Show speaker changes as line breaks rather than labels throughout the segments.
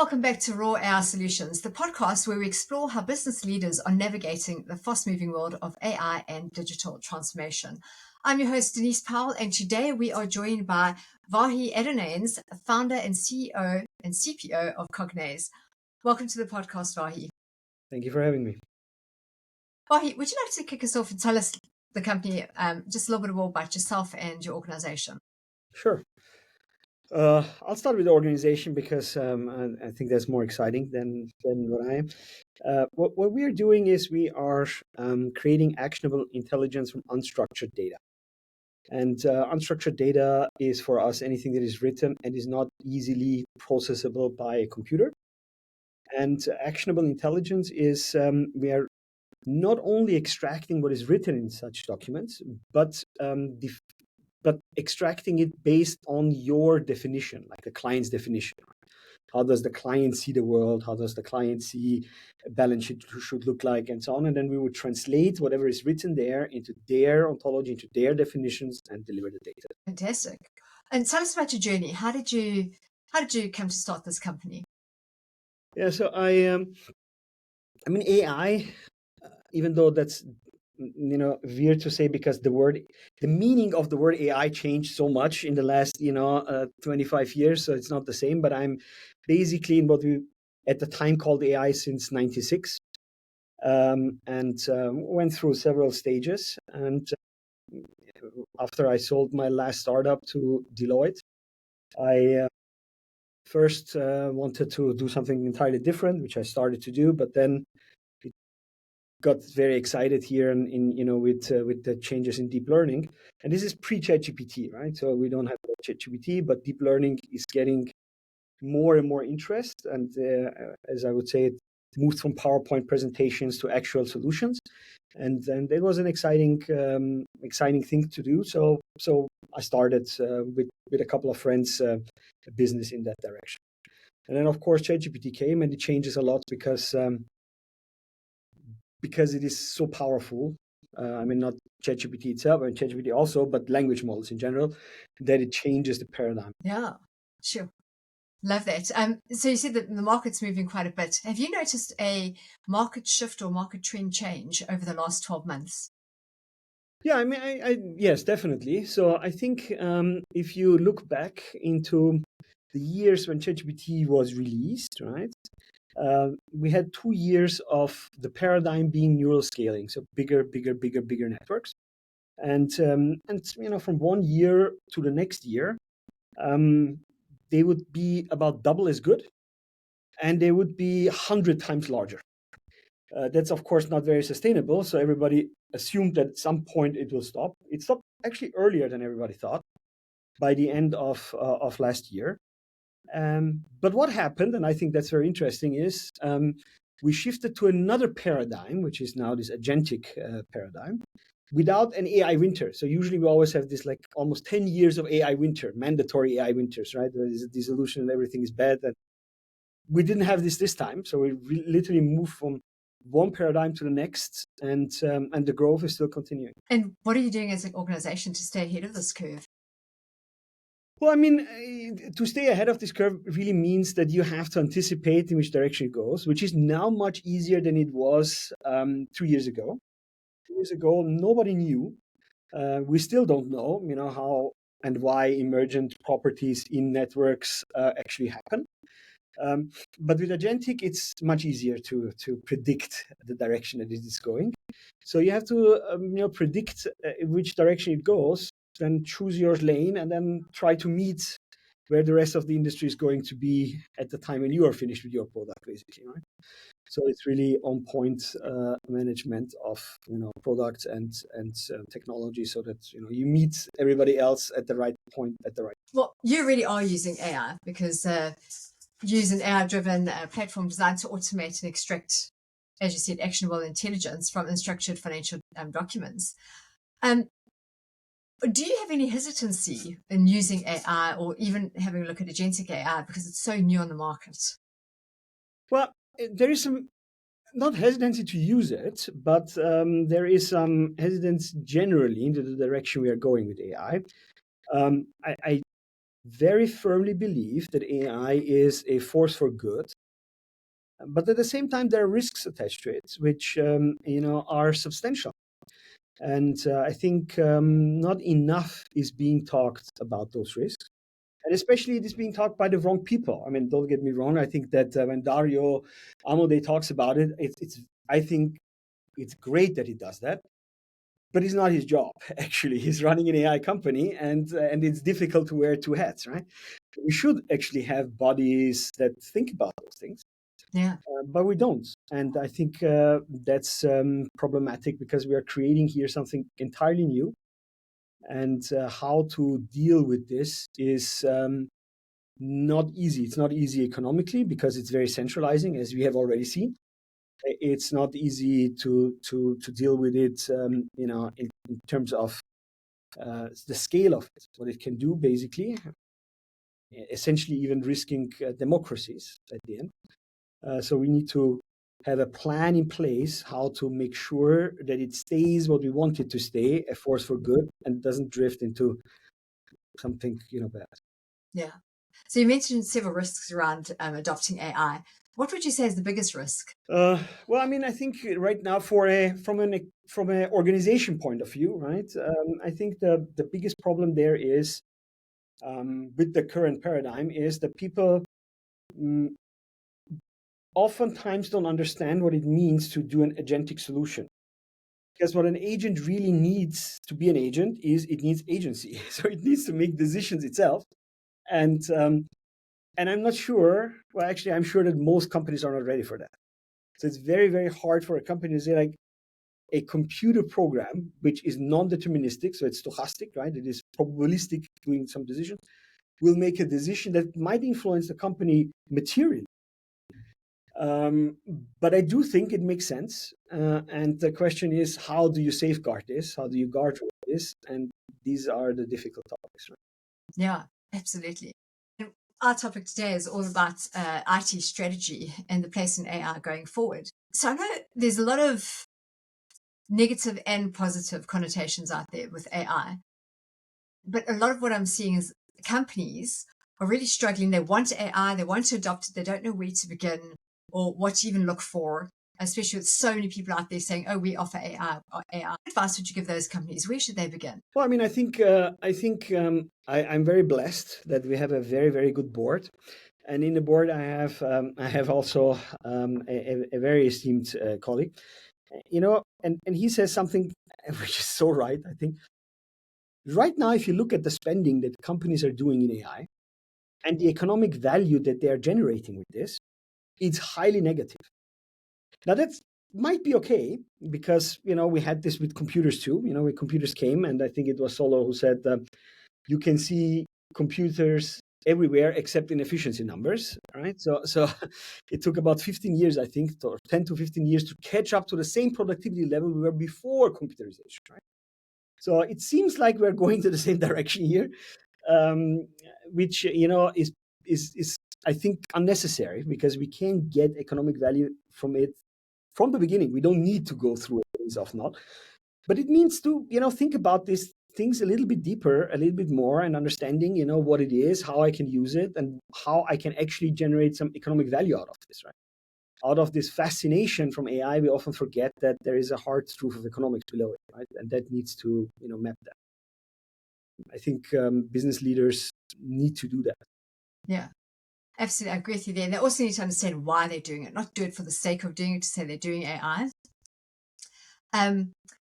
Welcome back to Raw AI Solutions, the podcast where we explore how business leaders are navigating the fast-moving world of AI and digital transformation. I'm your host, Denise Powell, and today we are joined by Vahe Andonians, founder and CEO and CPO of Cogniz. Welcome to the podcast, Vahe.
Thank you for having me.
Vahe, would you like to kick us off and tell us the company, just a little bit more about yourself and your organization?
Sure. I'll start with the organization because I think that's more exciting than what I am. What we are doing is we are creating actionable intelligence from unstructured data. And unstructured data is for us anything that is written and is not easily processable by a computer. And actionable intelligence is we are not only extracting what is written in such documents, but extracting it based on your definition, like the client's definition. How does the client see the world? How does the client see a balance sheet should look like, and so on? And then we would translate whatever is written there into their ontology, into their definitions, and deliver the data.
Fantastic. And tell us about your journey. How did you come to start this company?
Yeah, so I mean AI, even though that's weird to say because the meaning of the word AI changed so much in the last 25 years, so it's not the same. But I'm basically in what we at the time called AI since '96, and went through several stages. And after I sold my last startup to Deloitte, I first wanted to do something entirely different, which I started to do, but then got very excited here with the changes in deep learning. And this is pre-ChatGPT, right? So we don't have ChatGPT, but deep learning is getting more and more interest. And as I would say, it moved from PowerPoint presentations to actual solutions. And then it was an exciting thing to do. So I started with a couple of friends a business in that direction. And then of course ChatGPT came, and it changes a lot because it is so powerful. I mean, not ChatGPT itself, and ChatGPT also, but language models in general, that it changes the paradigm.
Yeah, sure. Love that. So you said that the market's moving quite a bit. Have you noticed a market shift or market trend change over the last 12 months?
Yeah, I mean, yes, definitely. So I think if you look back into the years when ChatGPT was released, right? We had 2 years of the paradigm being neural scaling, so bigger networks, and from 1 year to the next year, they would be about double as good, and they would be 100 times larger. That's of course not very sustainable. So everybody assumed that at some point it will stop. It stopped actually earlier than everybody thought, by the end of last year. But what happened, and I think that's very interesting, is we shifted to another paradigm, which is now this agentic paradigm, without an AI winter. So usually we always have this like almost 10 years of AI winter, mandatory AI winters, right? There is a dissolution and everything is bad. And we didn't have this time. So we literally moved from one paradigm to the next, and the growth is still continuing.
And what are you doing as an organization to stay ahead of this curve?
Well, I mean, to stay ahead of this curve really means that you have to anticipate in which direction it goes, which is now much easier than it was 2 years ago. 2 years ago, nobody knew. We still don't know, how and why emergent properties in networks actually happen. But with agentic, it's much easier to predict the direction that it is going. So you have to predict which direction it goes, then choose your lane, and then try to meet where the rest of the industry is going to be at the time when you are finished with your product, basically, right? So it's really on point management of products and technology, so that you meet everybody else at the right point at the right.
Well, you really are using AI because use an AI-driven platform designed to automate and extract, as you said, actionable intelligence from unstructured financial documents. Do you have any hesitancy in using AI or even having a look at agentic AI because it's so new on the market?
Well, there is some not hesitancy to use it, but there is some hesitance generally into the direction we are going with AI. very firmly believe that AI is a force for good, but at the same time there are risks attached to it, which are substantial. And I think not enough is being talked about those risks. And especially it is being talked by the wrong people. I mean, don't get me wrong. I think that when Dario Amodei talks about it, I think it's great that he does that. But it's not his job. Actually, he's running an AI company, and it's difficult to wear two hats, right? We should actually have bodies that think about those things,
Yeah.
but we don't. And I think that's problematic because we are creating here something entirely new. And how to deal with this is not easy. It's not easy economically because it's very centralizing, as we have already seen. It's not easy to deal with it, in terms of the scale of it, what it can do, basically, essentially even risking democracies at the end. So we need to have a plan in place how to make sure that it stays what we want it to stay, a force for good, and doesn't drift into something bad.
Yeah. So you mentioned several risks around adopting AI. What would you say is the biggest risk?
Well, I mean, I think right now, from an organization point of view, right? I think the biggest problem there is with the current paradigm is that people oftentimes don't understand what it means to do an agentic solution. Because what an agent really needs to be an agent is it needs agency. So it needs to make decisions itself. And I'm not sure. Well, actually, I'm sure that most companies are not ready for that. So it's very, very hard for a company to say, like, a computer program which is non-deterministic, so it's stochastic, right? It is probabilistic, doing some decision, will make a decision that might influence the company materially. But I do think it makes sense. And the question is, how do you safeguard this? How do you guard this? And these are the difficult topics, right?
Yeah, absolutely. And our topic today is all about IT strategy and the place in AI going forward. So I know there's a lot of negative and positive connotations out there with AI. But a lot of what I'm seeing is companies are really struggling. They want AI, they want to adopt it, they don't know where to begin or what to even look for, especially with so many people out there saying, oh, we offer AI. AI. What advice would you give those companies? Where should they begin?
Well, I mean, I think I'm very blessed that we have a very, very good board. And in the board, I have also a very esteemed colleague, and he says something which is so right. I think right now, if you look at the spending that companies are doing in AI and the economic value that they are generating with this, it's highly negative. Now that might be okay because we had this with computers too. When computers came, and I think it was Solo who said you can see computers everywhere except in efficiency numbers, right? So it took about 15 years, I think, or 10 to 15 years to catch up to the same productivity level we were before computerization, right? So it seems like we're going to the same direction here, which is I think unnecessary because we can get economic value from it from the beginning. We don't need to go through it of not, but it means to think about these things a little bit deeper, a little bit more, and understanding what it is, how I can use it, and how I can actually generate some economic value out of this, right? Out of this fascination from AI, we often forget that there is a hard truth of economics below it, right? And that needs to map that. I think business leaders need to do that.
Yeah, absolutely. I agree with you there. And they also need to understand why they're doing it, not do it for the sake of doing it to say they're doing AI.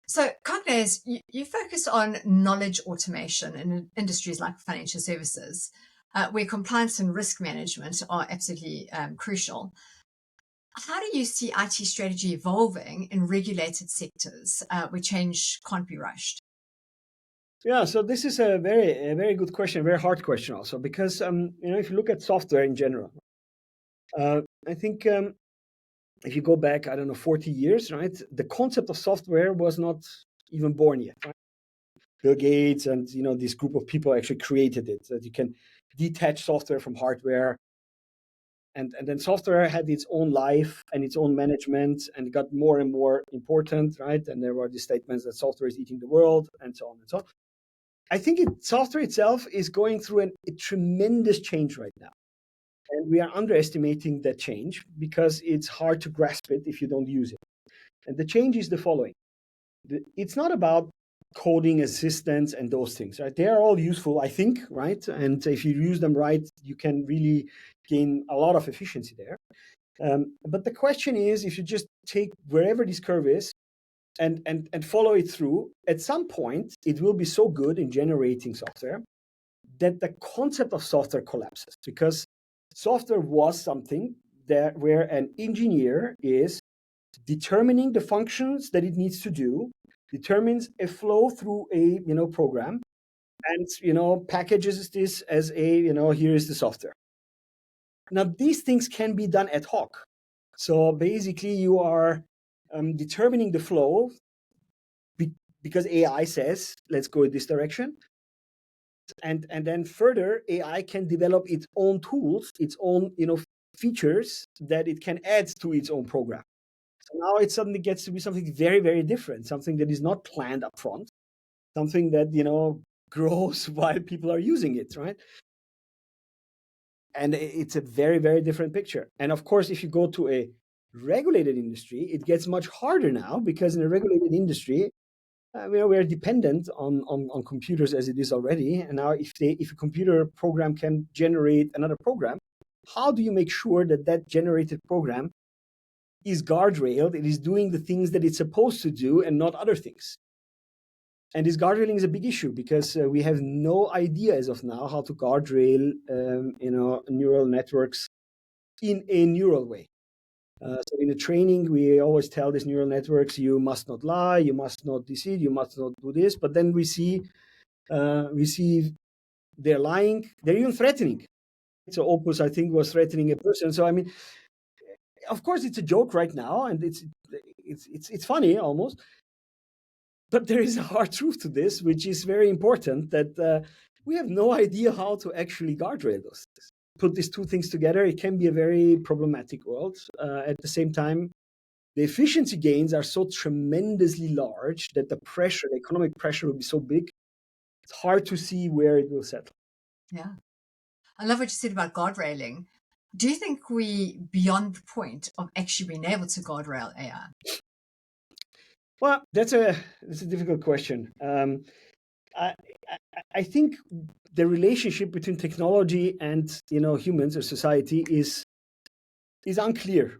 So Cogniz, you focus on knowledge automation in industries like financial services, where compliance and risk management are absolutely crucial. How do you see IT strategy evolving in regulated sectors where change can't be rushed?
Yeah, so this is a very good question, a very hard question also, because if you look at software in general, I think if you go back, I don't know, 40 years, right? The concept of software was not even born yet. Right? Bill Gates and this group of people actually created it, that you can detach software from hardware. And then software had its own life and its own management, and it got more and more important, right? And there were these statements that software is eating the world, and so on and so on. I think software itself is going through a tremendous change right now. And we are underestimating that change because it's hard to grasp it if you don't use it. And the change is the following. It's not about coding assistants and those things, right? They are all useful, I think, right? And if you use them right, you can really gain a lot of efficiency there. But the question is, if you just take wherever this curve is and follow it through, at some point, it will be so good in generating software that the concept of software collapses, because software was something that where an engineer is determining the functions that it needs to do, determines a flow through a program, and packages this as a here is the software. Now these things can be done ad hoc. So basically, you are determining the flow because AI says let's go in this direction, and then further AI can develop its own tools, its own features that it can add to its own program. So now it suddenly gets to be something very, very different, something that is not planned up front, something that grows while people are using it, right? And it's a very, very different picture. And of course, if you go to a regulated industry, it gets much harder now, because in a regulated industry, we are dependent on computers as it is already. And now if a computer program can generate another program, how do you make sure that that generated program is guardrailed, it is doing the things that it's supposed to do and not other things? And this guardrailing is a big issue, because we have no idea as of now how to guardrail neural networks in a neural way. So in the training, we always tell these neural networks, you must not lie, you must not deceive, you must not do this. But then we see they're lying, they're even threatening. So Opus, I think, was threatening a person. So I mean, of course, it's a joke right now, and it's funny almost. But there is a hard truth to this, which is very important, that we have no idea how to actually guardrail those things. Put these two things together, it can be a very problematic world. At the same time, the efficiency gains are so tremendously large that the pressure, the economic pressure, will be so big. It's hard to see where it will settle.
Yeah. I love what you said about guardrailing. Do you think we beyond the point of actually being able to guardrail AI?
Well, that's a difficult question. I think the relationship between technology and humans or society is unclear.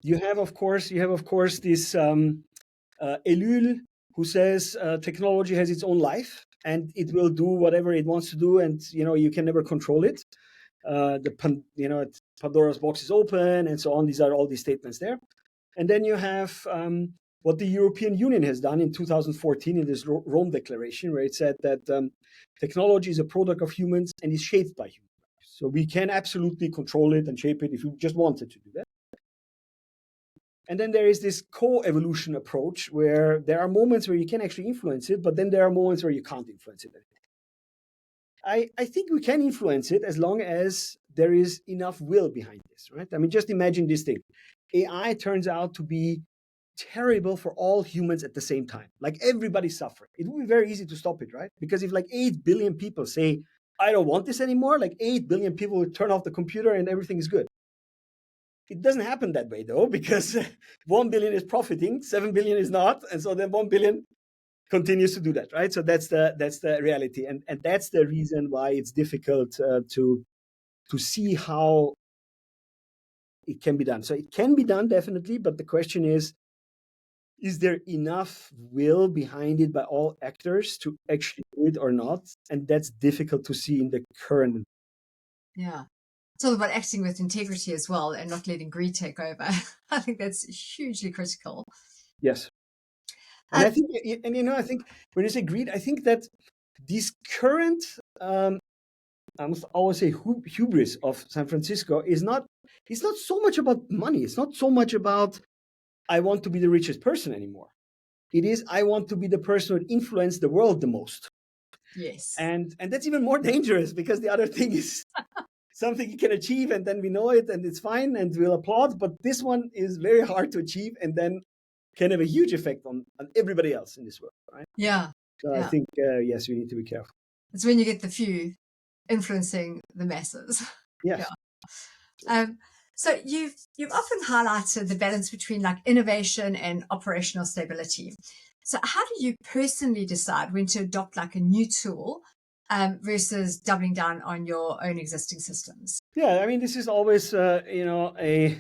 You have of course this Elul who says technology has its own life and it will do whatever it wants to do, and you can never control it. Pandora's box is open and so on. These are all these statements there. And then you have what the European Union has done in 2014 in this Rome Declaration, where it said that technology is a product of humans and is shaped by humans. So we can absolutely control it and shape it if we just wanted to do that. And then there is this co-evolution approach, where there are moments where you can actually influence it, but then there are moments where you can't influence it. I think we can influence it as long as there is enough will behind this, right? I mean, just imagine this thing. AI turns out to be terrible for all humans at the same time. Like everybody's suffering. It would be very easy to stop it, right? Because if like 8 billion people say, I don't want this anymore, like 8 billion people will turn off the computer and everything is good. It doesn't happen that way though, because 1 billion is profiting, 7 billion is not. And so then 1 billion continues to do that, right? So that's the reality. And that's the reason why it's difficult to see how it can be done. So it can be done definitely, but the question is there enough will behind it by all actors to actually do it or not? And that's difficult to see in the current.
Yeah. It's all about acting with integrity as well and not letting greed take over. I think that's hugely critical.
Yes. And I think, I think when you say greed, I think that this current, I must always say, hubris of San Francisco is not so much about money. It's not so much about, I want to be the richest person anymore. It is, I want to be the person who influenced the world the most.
Yes.
And that's even more dangerous, because the other thing is something you can achieve and then we know it and it's fine and we'll applaud. But this one is very hard to achieve and then can have a huge effect on everybody else in this world, right?
Yeah.
So I
Yeah.
think, yes, we need to be careful.
It's when you get the few influencing the masses.
Yes.
Yeah. Um, so you've often highlighted the balance between like innovation and operational stability. So how do you personally decide when to adopt like a new tool versus doubling down on your own existing systems?
Yeah, I mean, this is always, a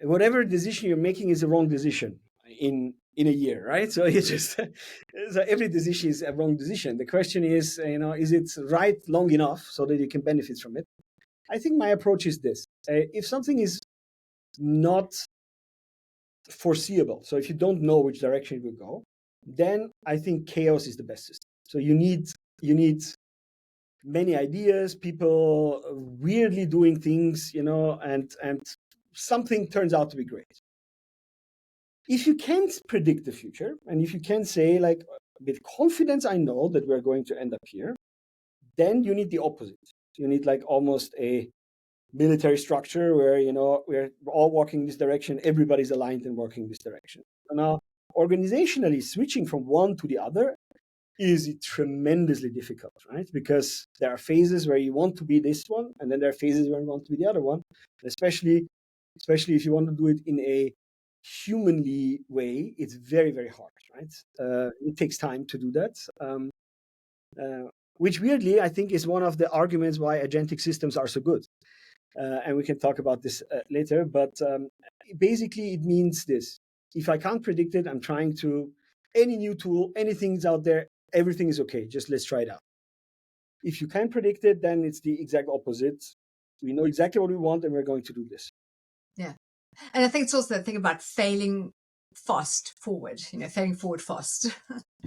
whatever decision you're making is a wrong decision in a year, right? So you just so every decision is a wrong decision. The question is, is it right long enough so that you can benefit from it? I think my approach is this: if something is not foreseeable, so if you don't know which direction it will go, then I think chaos is the best system. So you need many ideas, people weirdly doing things, and something turns out to be great. If you can't predict the future, and if you can say, like, with confidence, I know that we're going to end up here, then you need the opposite. You need like almost a military structure where, we're all walking this direction, everybody's aligned and working this direction. So now, organizationally, switching from one to the other is tremendously difficult, right? Because there are phases where you want to be this one, and then there are phases where you want to be the other one. Especially if you want to do it in a humanly way, it's very, very hard, right? It takes time to do that. Which weirdly, I think, is one of the arguments why agentic systems are so good. And we can talk about this later. But basically, it means this: if I can't predict it, I'm trying to any new tool, anything's out there, everything is okay. Just let's try it out. If you can predict it, then it's the exact opposite. We know exactly what we want, and we're going to do this.
Yeah. And I think it's also the thing about failing fast forward, failing forward fast.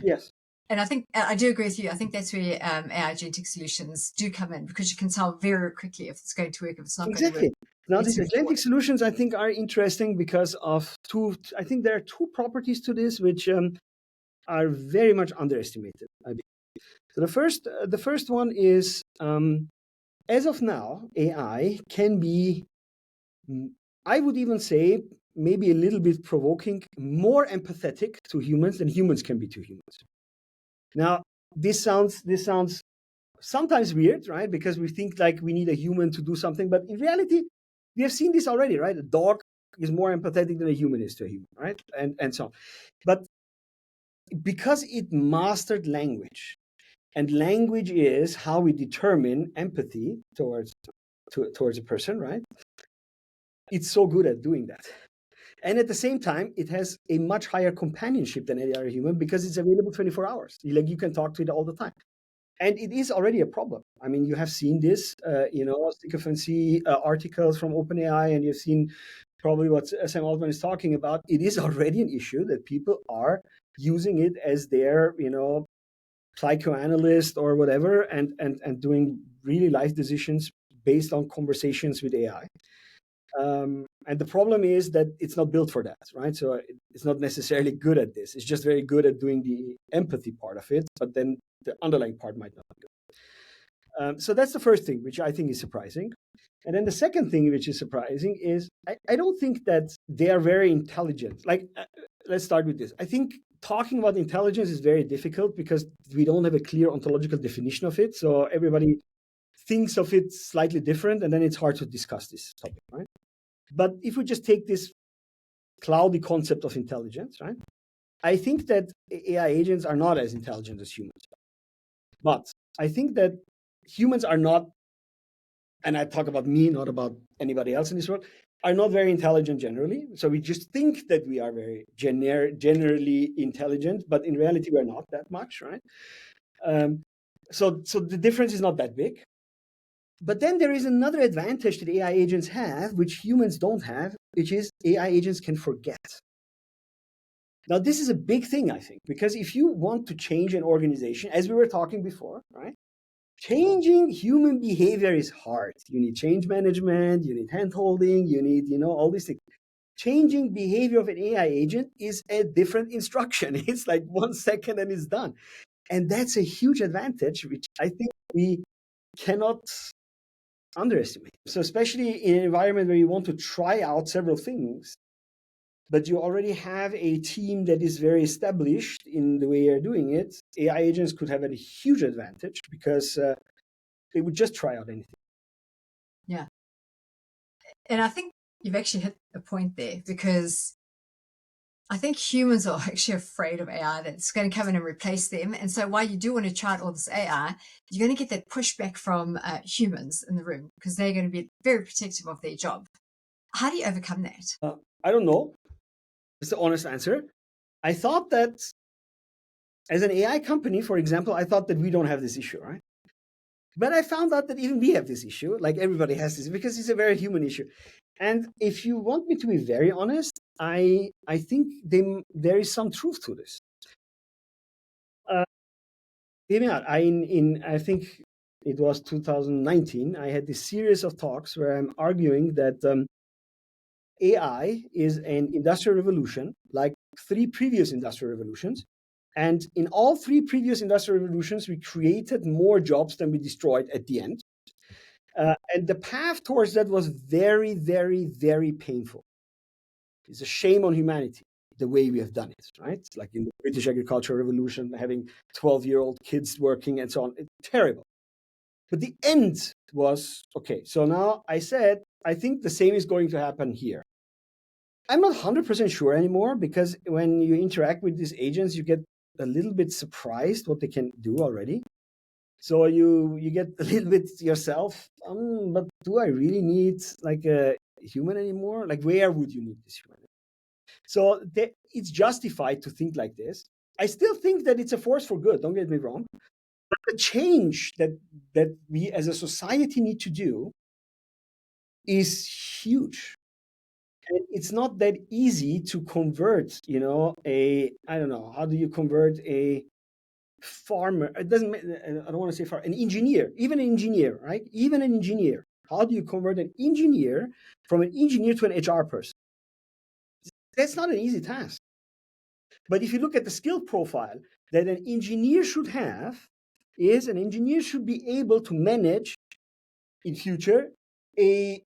Yes.
And I think I do agree with you. I think that's where AI agentic solutions do come in, because you can tell very quickly if it's going to work, if it's not going to
Exactly.
work.
Now,
It's
these
moving
agentic
forward.
solutions, I think, are interesting because of I think there are two properties to this which are very much underestimated, I believe. So the first one is, as of now, AI can be, I would even say, maybe a little bit provoking, more empathetic to humans than humans can be to humans. Now, this sounds sometimes weird, right? Because we think like we need a human to do something, but in reality, we have seen this already, right? A dog is more empathetic than a human is to a human, right? And so on. But because it mastered language, and language is how we determine empathy towards a person, right? It's so good at doing that. And at the same time, it has a much higher companionship than any other human because it's available 24 hours. Like, you can talk to it all the time. And it is already a problem. I mean, you have seen this, sycophancy articles from OpenAI, and you've seen probably what Sam Altman is talking about. It is already an issue that people are using it as their, psychoanalyst or whatever, and doing really life decisions based on conversations with AI. And the problem is that it's not built for that, right? So it's not necessarily good at this. It's just very good at doing the empathy part of it, but then the underlying part might not be good. So that's the first thing, which I think is surprising. And then the second thing, which is surprising, is I don't think that they are very intelligent. Like, let's start with this. I think talking about intelligence is very difficult because we don't have a clear ontological definition of it. So everybody thinks of it slightly different, and then it's hard to discuss this topic, right? But if we just take this cloudy concept of intelligence, right? I think that AI agents are not as intelligent as humans. But I think that humans are not, and I talk about me, not about anybody else in this world, are not very intelligent generally. So we just think that we are very generally intelligent, but in reality, we're not that much, right? So the difference is not that big. But then there is another advantage that AI agents have, which humans don't have, which is AI agents can forget. Now, this is a big thing, I think, because if you want to change an organization, as we were talking before, right? Changing human behavior is hard. You need change management, you need hand-holding, you need, all these things. Changing behavior of an AI agent is a different instruction. It's like 1 second and it's done. And that's a huge advantage, which I think we cannot underestimate. So especially in an environment where you want to try out several things, but you already have a team that is very established in the way you're doing it, AI agents could have a huge advantage because they would just try out anything.
Yeah. And I think you've actually hit a point there, because I think humans are actually afraid of AI that's going to come in and replace them. And so while you do want to try out all this AI, you're going to get that pushback from humans in the room, because they're going to be very protective of their job. How do you overcome that?
I don't know. It's the honest answer. I thought that as an AI company, for example, I thought that we don't have this issue, right? But I found out that even we have this issue, like everybody has this, because it's a very human issue. And if you want me to be very honest, I think there is some truth to this. Hear me out. I think it was 2019, I had this series of talks where I'm arguing that AI is an industrial revolution, like 3 previous industrial revolutions. And in all 3 previous industrial revolutions, we created more jobs than we destroyed at the end. And the path towards that was very, very, very painful. It's a shame on humanity, the way we have done it, right? Like in the British Agricultural Revolution, having 12-year-old kids working and so on. It's terrible. But the end was, okay, so now I said, I think the same is going to happen here. I'm not 100% sure anymore, because when you interact with these agents, you get a little bit surprised what they can do already. So you get a little bit yourself, but do I really need like a human anymore? Like, where would you need this human? So it's justified to think like this. I still think that it's a force for good, don't get me wrong. But the change that we as a society need to do is huge. And it's not that easy to convert, I don't know, how do you convert a farmer? It doesn't, I don't want to say farmer, an engineer, even an engineer, right? Even an engineer. How do you convert an engineer from an engineer to an HR person? That's not an easy task. But if you look at the skill profile that an engineer should have, is an engineer should be able to manage in future a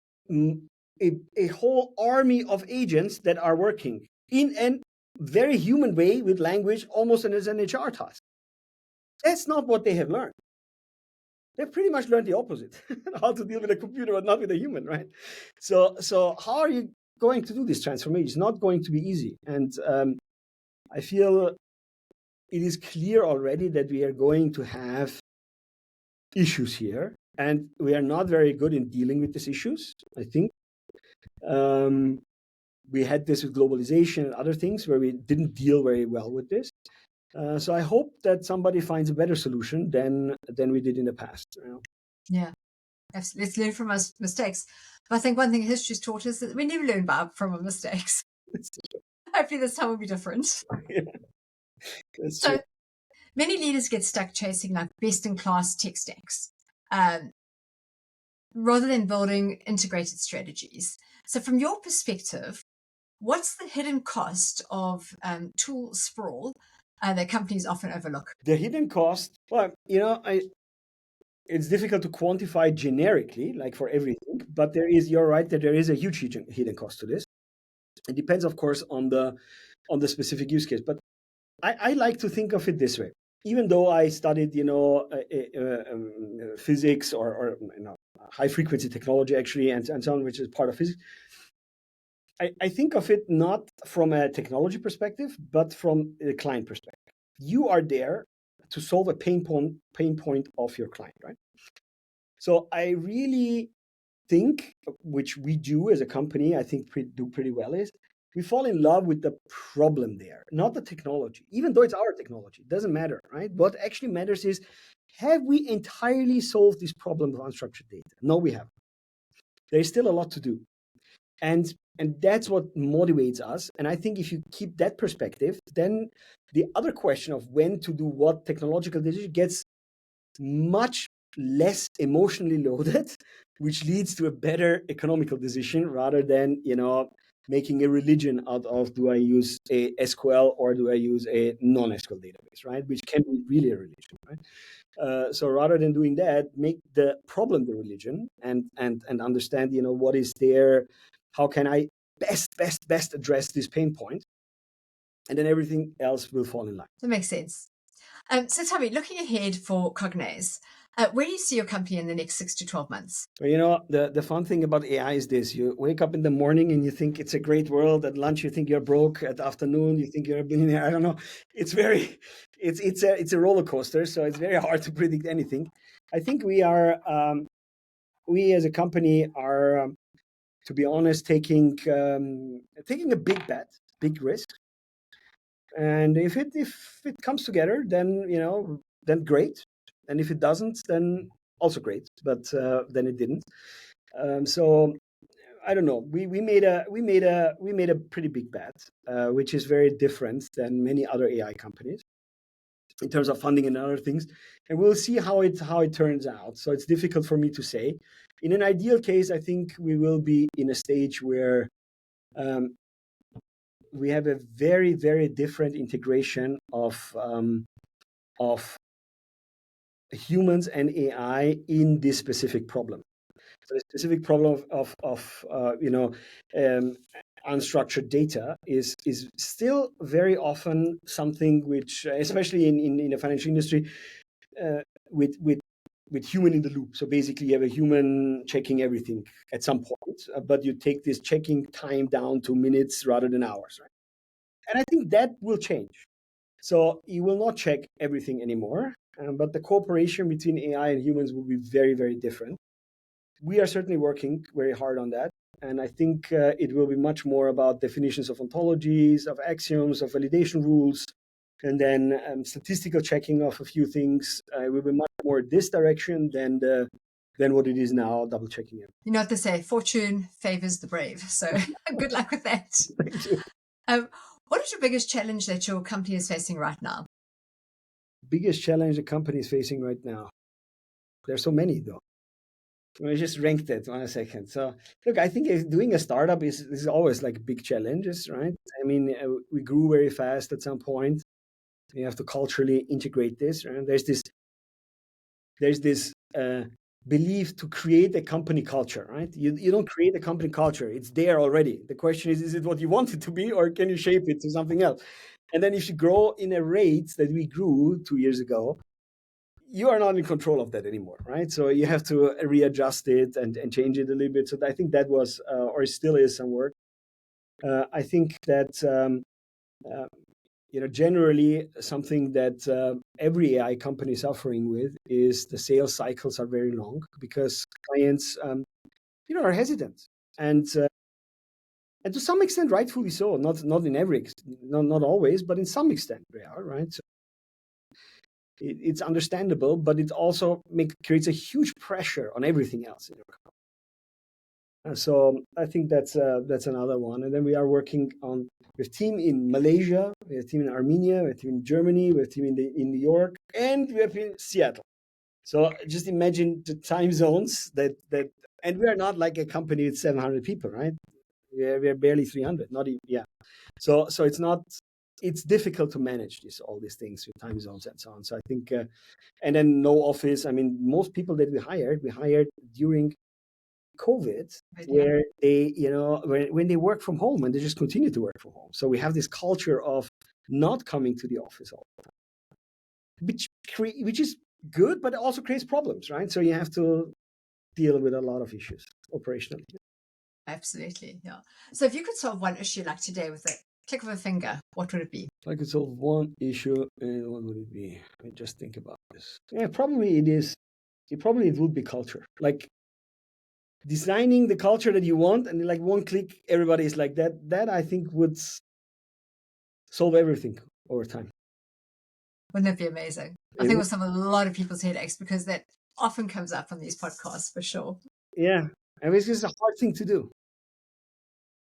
whole army of agents that are working in a very human way with language, almost as an HR task. That's not what they have learned. They've pretty much learned the opposite, how to deal with a computer, but not with a human, right? So how are you going to do this transformation? It's not going to be easy. And I feel it is clear already that we are going to have issues here, and we are not very good in dealing with these issues, I think. We had this with globalization and other things where we didn't deal very well with this. So I hope that somebody finds a better solution than we did in the past.
Yeah, let's learn from our mistakes. But I think one thing history's taught us that we never learn from our mistakes. Hopefully this time will be different.
Yeah. That's
So
true.
many leaders get stuck chasing like best-in-class tech stacks, rather than building integrated strategies. So from your perspective, what's the hidden cost of tool sprawl that companies often overlook?
The hidden cost, well, it's difficult to quantify generically, like for everything, but you're right that there is a huge hidden cost to this. It depends, of course, on the specific use case. But I like to think of it this way. Even though I studied, physics or high frequency technology actually, and so on, which is part of physics, I think of it not from a technology perspective, but from a client perspective. You are there to solve a pain point of your client, right? So I really think, which we do as a company, I think do pretty well, is we fall in love with the problem there, not the technology. Even though it's our technology, it doesn't matter, right? What actually matters is, have we entirely solved this problem of unstructured data? No, we haven't. There's still a lot to do. And that's what motivates us. And I think if you keep that perspective, then the other question of when to do what technological decision gets much less emotionally loaded, which leads to a better economical decision rather than, making a religion out of, do I use a SQL or do I use a non-SQL database, right? Which can be really a religion, right? So rather than doing that, make the problem the religion and understand, what is there, how can I best address this pain point, and then everything else will fall in line.
That makes sense. So tell me, looking ahead for Cogniz, where do you see your company in the next 6 to 12 months?
Well, the fun thing about AI is this: you wake up in the morning and you think it's a great world. At lunch, you think you're broke. At afternoon, you think you're a billionaire. I don't know. It's a roller coaster. So it's very hard to predict anything. I think we as a company are, to be honest, taking a big risk. And if it comes together, then great. And if it doesn't, then also great. But then it didn't. So I don't know. We made a pretty big bet, which is very different than many other AI companies in terms of funding and other things. And we'll see how it turns out. So it's difficult for me to say. In an ideal case, I think we will be in a stage where we have a very, very different integration of humans and AI in this specific problem. So the specific problem of unstructured data is still very often something which, especially in the financial industry, with human in the loop. So basically, you have a human checking everything at some point, but you take this checking time down to minutes rather than hours, right? And I think that will change. So you will not check everything anymore, but the cooperation between AI and humans will be very, very different. We are certainly working very hard on that. And I think it will be much more about definitions of ontologies, of axioms, of validation rules, and then statistical checking of a few things. It will be much more this direction than what it is now, double checking it.
You know what they say, fortune favors the brave. So good luck with that.
Thank you.
What is your biggest challenge that your company is facing right now?
Biggest challenge the company is facing right now. There's so many, though. I just ranked it 1 second. So look, I think doing a startup is always like big challenges, right? I mean, we grew very fast at some point. You have to culturally integrate this. Right? There's this belief to create a company culture, right? You don't create a company culture; it's there already. The question is it what you want it to be, or can you shape it to something else? And then if you grow in a rate that we grew 2 years ago, you are not in control of that anymore, right? So you have to readjust it and change it a little bit. So I think that was, or still is, some work. I think that generally something that every AI company is suffering with is the sales cycles are very long because clients, are hesitant, and to some extent, rightfully so. Not in every, not always, but in some extent they are, right? So it's understandable, but it also creates a huge pressure on everything else in your company. So I think that's another one. And then we are working on with team in Malaysia, we have a team in Armenia, we have a team in Germany, we have a team in New York, and we have in Seattle. So just imagine the time zones that and we are not like a company with 700 people, right? We are barely 300, not even, yeah. So it's difficult to manage all these things with time zones and so on. So I think, and then no office. I mean, most people that we hired during COVID, where they, when they work from home and they just continue to work from home. So we have this culture of not coming to the office all the time, which is good, but it also creates problems, right? So you have to deal with a lot of issues operationally.
Absolutely, yeah. So if you could solve one issue like today with a click of a finger, what would it be?
If I could solve one issue, and what would it be? Let me just think about this. Yeah, probably it would be culture. Like designing the culture that you want, and like one click, everybody is like that. That I think would solve everything over time.
Wouldn't that be amazing? I think it will solve a lot of people's headaches because that often comes up on these podcasts for sure.
Yeah, I mean, it's just a hard thing to do.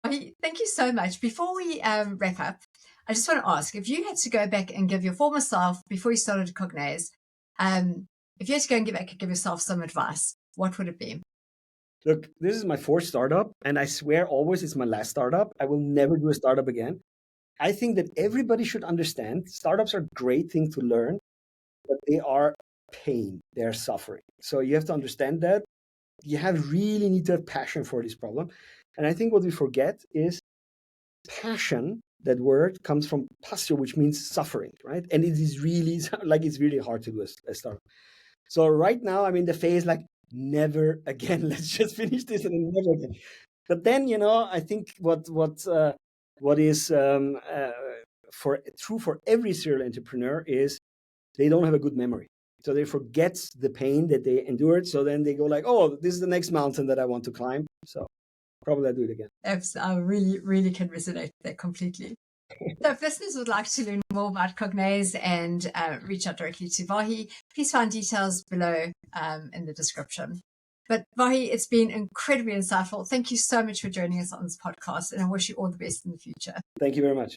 Thank you so much. Before we wrap up, I just want to ask, if you had to go back and give your former self, before you started Cogniz, if you had to go and give yourself some advice, what would it be?
Look, this is my fourth startup, and I swear always it's my last startup. I will never do a startup again. I think that everybody should understand startups are a great thing to learn, but they are pain. They are suffering. So you have to understand that. You really need to have passion for this problem. And I think what we forget is passion. That word comes from passio, which means suffering, right? And it is really like it's really hard to do a startup. So right now I'm in the phase like never again. Let's just finish this and then never again. But then I think what is true for every serial entrepreneur is they don't have a good memory. So they forget the pain that they endured. So then they go like, oh, this is the next mountain that I want to climb. So probably I'll do it again.
I really, really can resonate with that completely. So if listeners would like to learn more about Cogniz and reach out directly to Vahe, please find details below in the description. But Vahe, it's been incredibly insightful. Thank you so much for joining us on this podcast, and I wish you all the best in the future.
Thank you very much.